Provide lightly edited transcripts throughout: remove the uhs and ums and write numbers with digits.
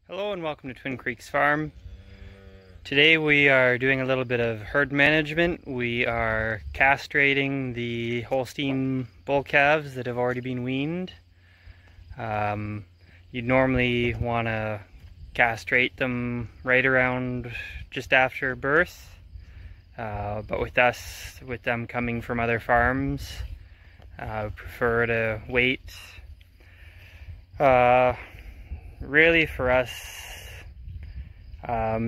Hello and welcome to Twin Creeks Farm. Today we are doing a little bit of herd management. We are castrating the Holstein bull calves that have already been weaned. You'd normally want to castrate them right around just after birth, but with them coming from other farms, I prefer to wait. Really for us,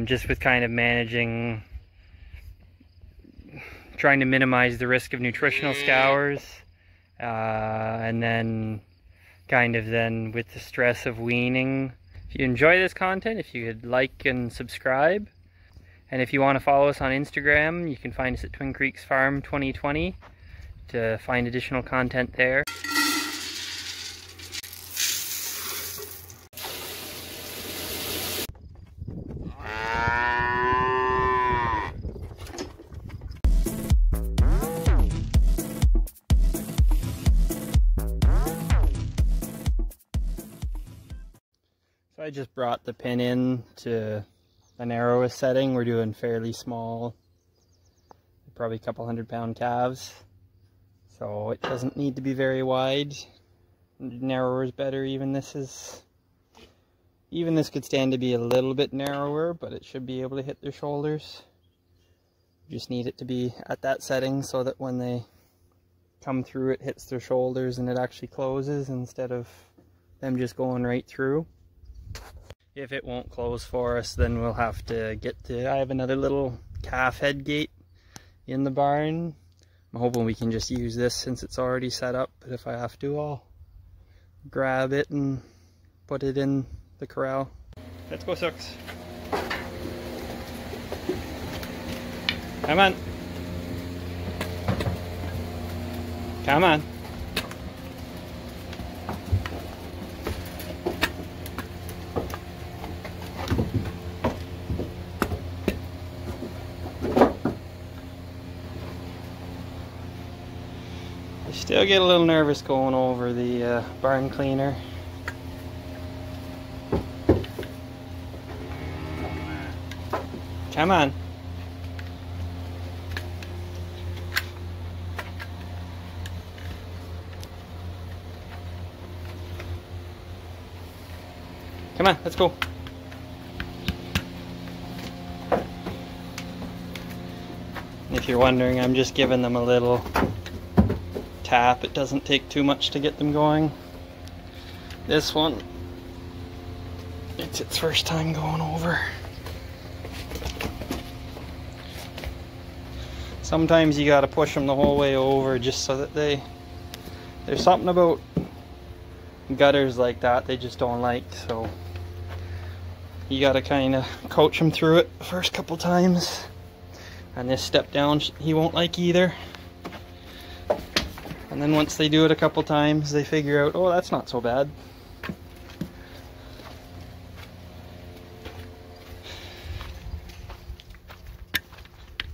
just with kind of managing, trying to minimize the risk of nutritional scours, and then with the stress of weaning. If you enjoy this content, if you could like and subscribe, and if you want to follow us on Instagram, you can find us at Twin Creeks Farm 2020 to find additional content there. So I just brought the pin in to the narrowest setting. We're doing fairly small, probably a couple 100-pound calves. So it doesn't need to be very wide. Narrower is better. Even this could stand to be a little bit narrower, but it should be able to hit their shoulders. You just need it to be at that setting so that when they come through, it hits their shoulders and it actually closes instead of them just going right through. If it won't close for us, then we'll have to I have another little calf head gate in the barn. I'm hoping we can just use this since it's already set up, but if I have to, I'll grab it and put it in the corral. Let's go, Sux. Come on. Come on. I still get a little nervous going over the barn cleaner. Come on. Come on, let's go. If you're wondering, I'm just giving them a little tap. It doesn't take too much to get them going. This one, it's its first time going over. Sometimes you gotta push them the whole way over just so that there's something about gutters like that they just don't like, so you gotta kind of coach them through it the first couple times. And this step down he won't like either. And then once they do it a couple times, they figure out, oh, that's not so bad.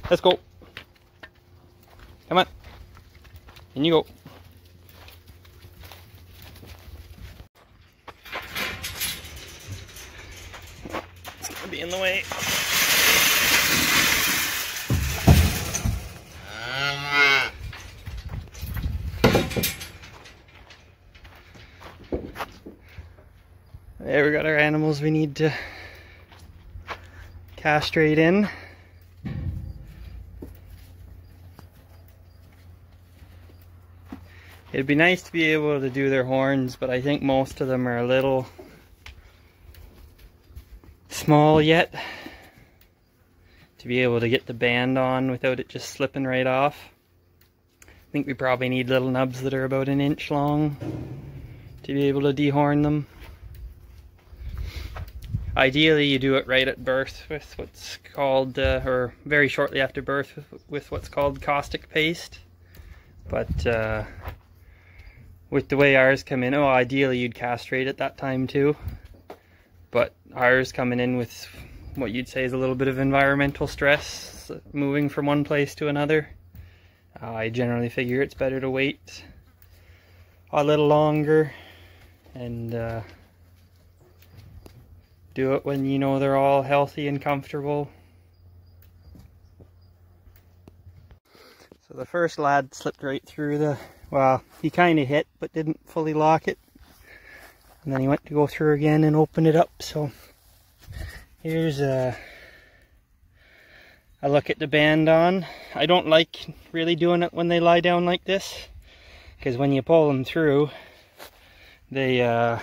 Let's go. Come on. In you go. It's gonna be in the way. There, we got our animals we need to castrate in. It'd be nice to be able to do their horns, but I think most of them are a little small yet to be able to get the band on without it just slipping right off. I think we probably need little nubs that are about 1 inch long to be able to dehorn them. Ideally, you do it right at birth with what's called, or very shortly after birth with what's called caustic paste. But with the way ours come in, ideally you'd castrate at that time too. But ours coming in with what you'd say is a little bit of environmental stress, moving from one place to another. I generally figure it's better to wait a little longer and Do it when you know they're all healthy and comfortable. So the first lad slipped right through the, well, he kind of hit but didn't fully lock it. And then he went to go through again and open it up. So here's a look at the band on. I don't like really doing it when they lie down like this, because when you pull them through, they'll,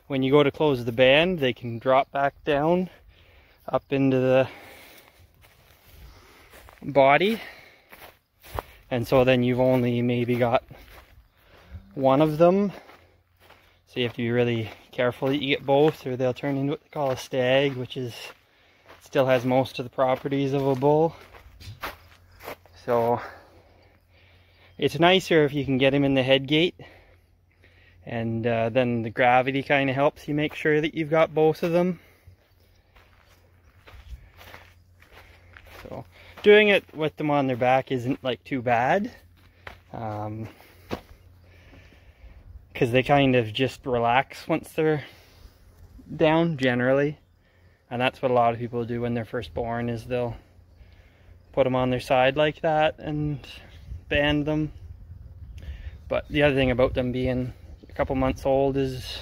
when you go to close the band, they can drop back down up into the body, and so then you've only maybe got one of them, so you have to be really careful that you get both, or they'll turn into what they call a stag, which is still has most of the properties of a bull. So it's nicer if you can get him in the head gate, and then the gravity kind of helps you make sure that you've got both of them. So doing it with them on their back isn't like too bad, because they kind of just relax once they're down generally. And that's what a lot of people do when they're first born, is they'll put them on their side like that and band them. But the other thing about them being a couple months old is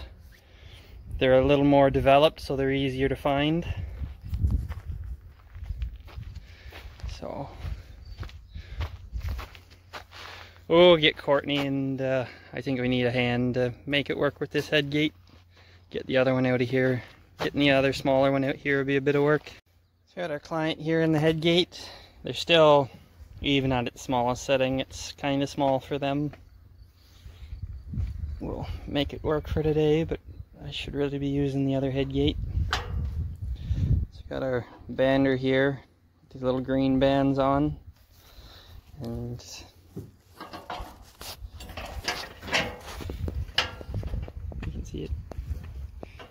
they're a little more developed, so they're easier to find. So we'll get Courtney, and I think we need a hand to make it work with this head gate. Get the other one out of here. Getting the other smaller one out here would be a bit of work. So got our client here in the head gate. They're still, even at its smallest setting, it's kind of small for them. We'll make it work for today, but I should really be using the other head gate. So got our bander here, these little green bands on, and you can see it.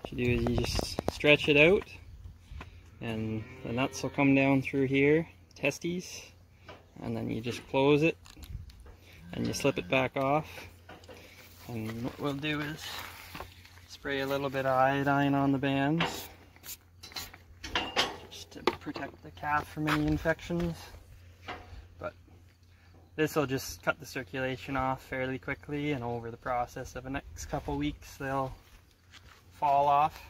What you do is you just stretch it out, and the nuts will come down through here, testes, and then you just close it and you slip it back off. And what we'll do is spray a little bit of iodine on the bands just to protect the calf from any infections. But this will just cut the circulation off fairly quickly, and over the process of the next couple weeks they'll fall off.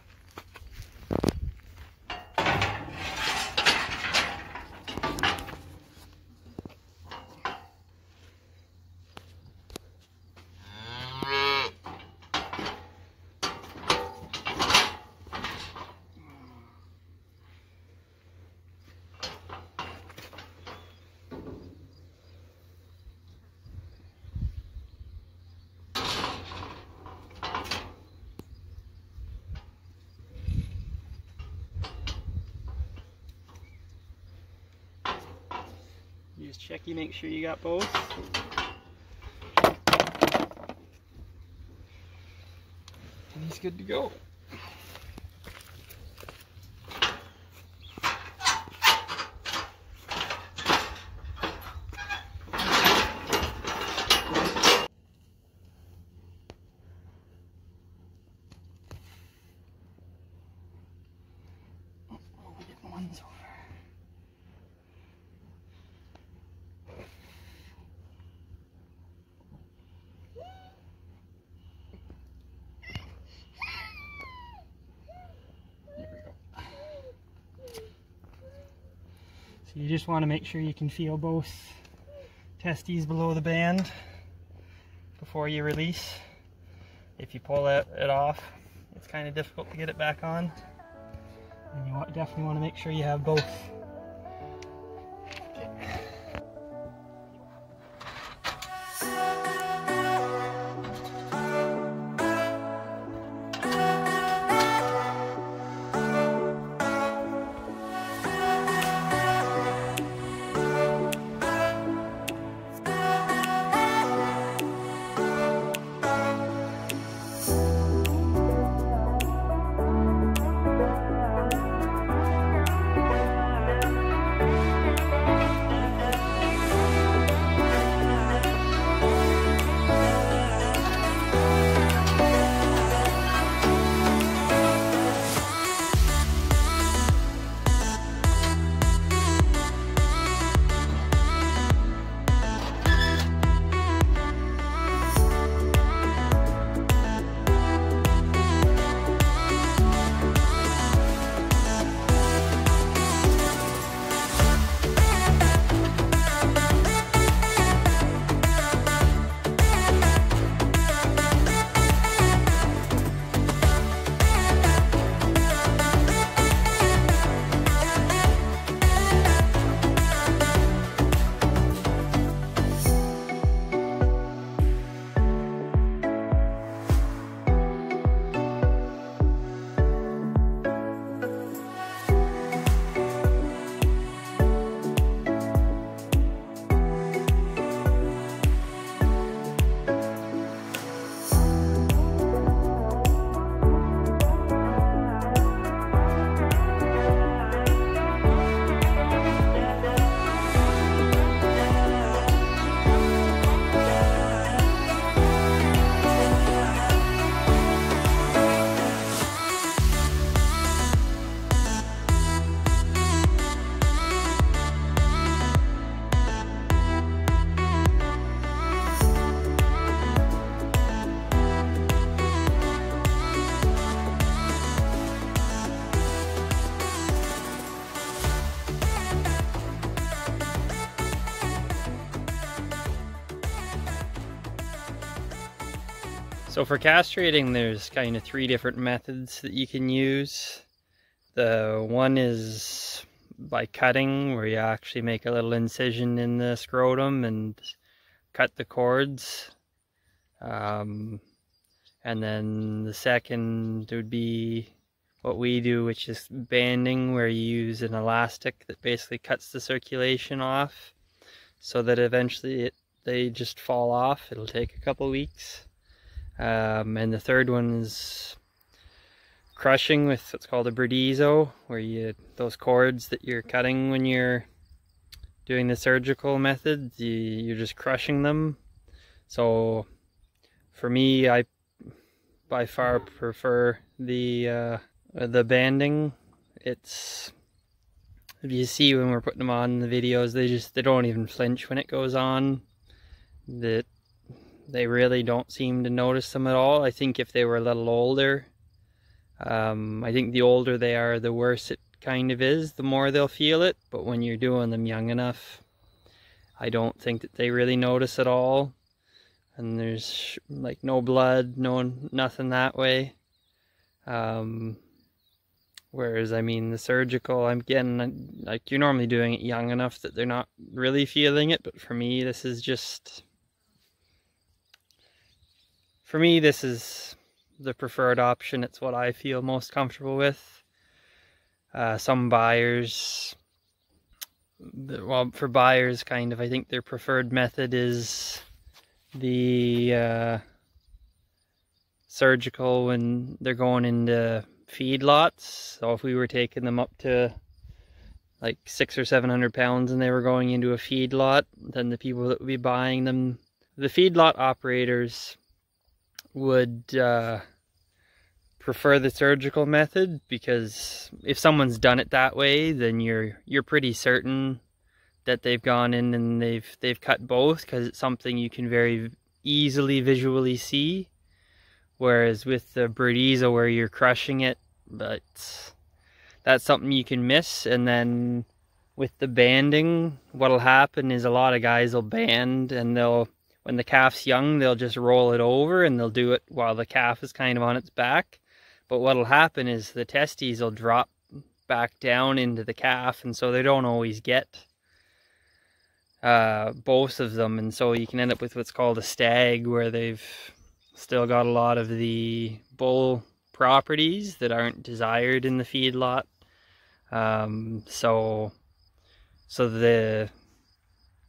You just check, you make sure you got both. And he's good to go. Oh, we're getting ones over. So you just want to make sure you can feel both testes below the band before you release. If you pull it off, it's kind of difficult to get it back on. And you definitely want to make sure you have both. So for castrating, there's kind of 3 different methods that you can use. The one is by cutting, where you actually make a little incision in the scrotum and cut the cords. And then the second would be what we do, which is banding, where you use an elastic that basically cuts the circulation off so that eventually they just fall off. It'll take a couple weeks. And the third one is crushing with what's called a Bredizo, where those cords that you're cutting when you're doing the surgical method, you're just crushing them. So for me, I by far prefer the banding. It's, if you see when we're putting them on the videos, they don't even flinch when it goes on. They really don't seem to notice them at all. I think if they were a little older, I think the older they are, the worse it kind of is, the more they'll feel it. But when you're doing them young enough, I don't think that they really notice at all. And there's like no blood, nothing that way. Whereas, I mean, the surgical, I'm getting, like, you're normally doing it young enough that they're not really feeling it. But for me, this is the preferred option. It's what I feel most comfortable with. Some buyers, well, for buyers, kind of, I think their preferred method is the surgical when they're going into feedlots. So if we were taking them up to like 600 or 700 pounds and they were going into a feedlot, then the people that would be buying them, the feedlot operators, would prefer the surgical method, because if someone's done it that way, then you're pretty certain that they've gone in and they've cut both, because it's something you can very easily visually see. Whereas with the Bredizo, where you're crushing it, that's something you can miss. And then with the banding, what'll happen is a lot of guys will band, and when the calf's young, they'll just roll it over, and they'll do it while the calf is kind of on its back. But what'll happen is the testes will drop back down into the calf, and so they don't always get both of them. And so you can end up with what's called a stag, where they've still got a lot of the bull properties that aren't desired in the feedlot.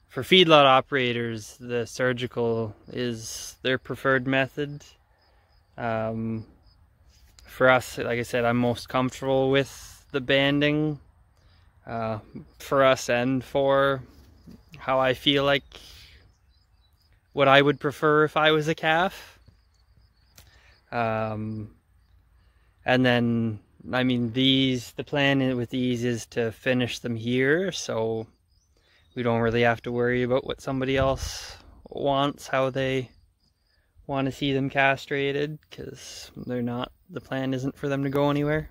For feedlot operators, the surgical is their preferred method. For us, like I said, I'm most comfortable with the banding. For us, and for how I feel like what I would prefer if I was a calf. And then, I mean, the plan with these is to finish them here, so we don't really have to worry about what somebody else wants, how they want to see them castrated, because the plan isn't for them to go anywhere.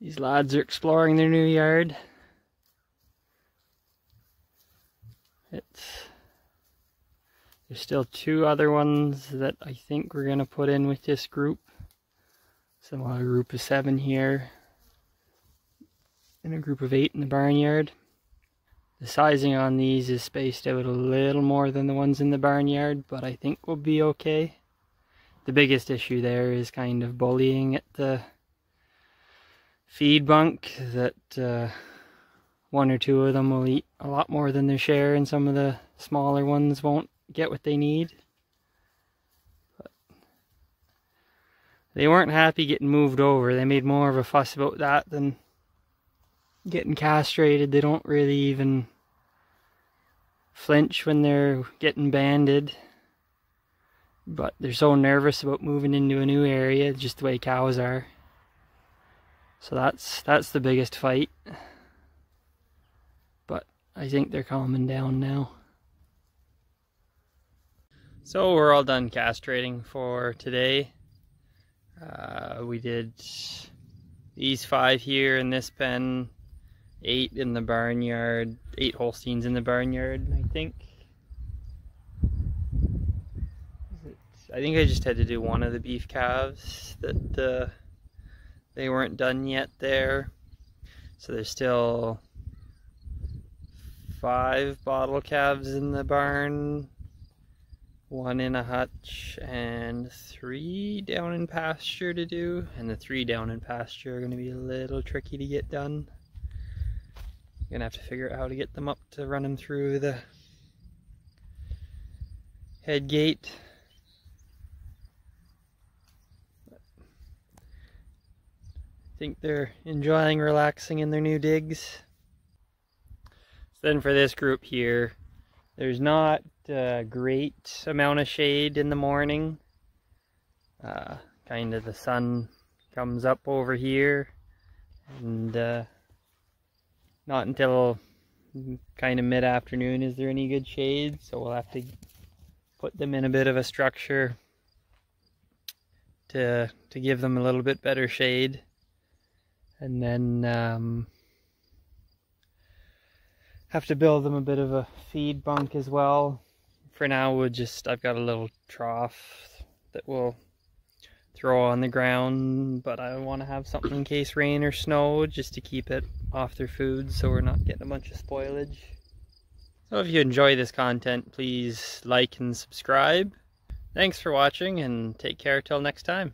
These lads are exploring their new yard. There's still 2 other ones that I think we're going to put in with this group. So we'll have a group of 7 here, and a group of 8 in the barnyard. The sizing on these is spaced out a little more than the ones in the barnyard, but I think we'll be okay. The biggest issue there is kind of bullying at the feed bunk, that 1 or 2 of them will eat a lot more than their share, and some of the smaller ones won't get what they need. But they weren't happy getting moved over. They made more of a fuss about that than getting castrated. They don't really even flinch when they're getting banded, but they're so nervous about moving into a new area, just the way cows are. So that's the biggest fight. But I think they're calming down now. So we're all done castrating for today. We did these 5 here in this pen, 8 in the barnyard, 8 Holsteins in the barnyard, I think. Is it I think I just had to do one of the beef calves that they weren't done yet there. So there's still 5 bottle calves in the barn, 1 in a hutch, and 3 down in pasture to do. And the 3 down in pasture are going to be a little tricky to get done. I'm going to have to figure out how to get them up to run them through the head gate. I think they're enjoying relaxing in their new digs. Then for this group here, there's not a great amount of shade in the morning. Kind of the sun comes up over here, and not until kind of mid-afternoon is there any good shade, so we'll have to put them in a bit of a structure to give them a little bit better shade. And then have to build them a bit of a feed bunk as well. For now, I've got a little trough that we'll throw on the ground, but I want to have something in case rain or snow, just to keep it off their food so we're not getting a bunch of spoilage. So if you enjoy this content, please like and subscribe. Thanks for watching, and take care till next time.